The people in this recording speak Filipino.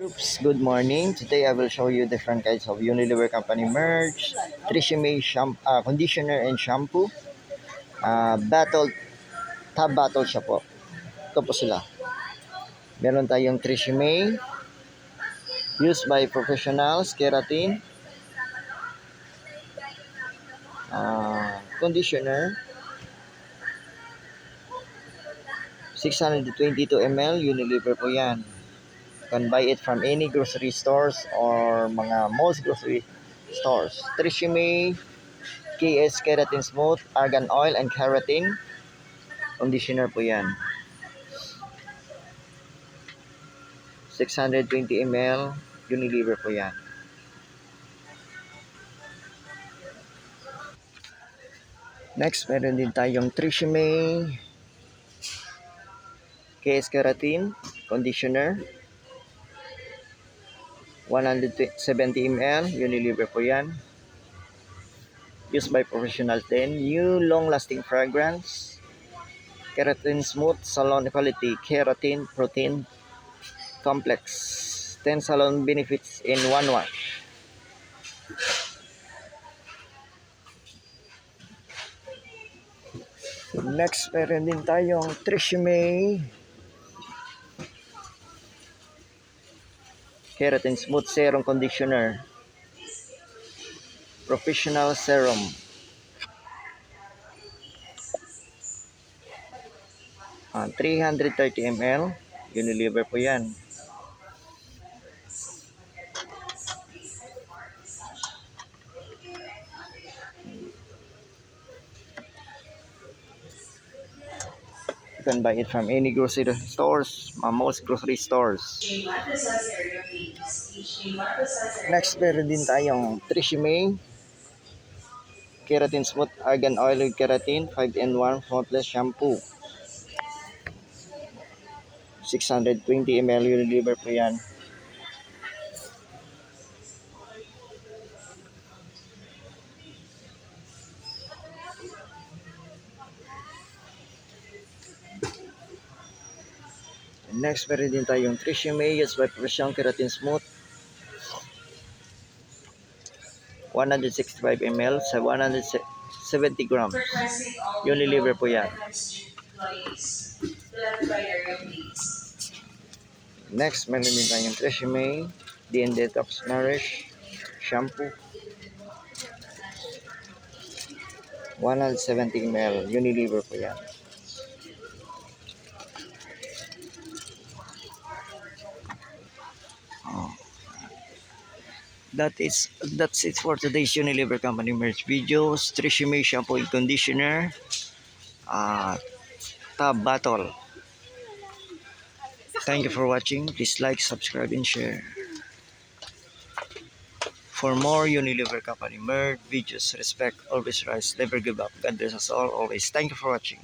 Oops, good morning. Today I will show you different kinds of Unilever Company merch, Tresemme conditioner and shampoo. Tab battle siya po. Ito po sila. Meron tayong Tresemme, used by professionals, keratin, conditioner, 622 ml, Unilever po yan. You can buy it from any grocery stores or mga most grocery stores. Tresemme KS Keratin Smooth, Argan Oil and Keratin conditioner po yan. 620 ml, Unilever po yan. Next, meron din tayong Tresemme KS Keratin conditioner, 170 ml, Unilever po yan. Used by professionals din. New long-lasting fragrance, Keratin Smooth, Salon Quality, Keratin Protein Complex. 10 salon benefits in one wash. Next, meron din tayong Tresemme Keratin Smooth Serum Conditioner, Professional Serum. 330 ml, Unilever po yan. You can buy it from any grocery stores, most grocery stores. Next, meron din tayong Tresemme Keratin Smooth Argan Oil with Keratin 5-in-1 Faultless Shampoo, 620 ml, Unilever po yan. Next, meron din tayong Tresemme used by professional Keratin Smooth, 165 ml sa 170 grams. Unilever po yan. Next, meron din tayong Tresemme Detox Nourish Shampoo, 170 ml, Unilever po yan. That's it for today's Unilever Company merch videos. Tresemme shampoo and conditioner, tab bottle. Thank you for watching. Please like, subscribe, and share. For more Unilever Company merch videos, respect, always rise, never give up. God bless us all always. Thank you for watching.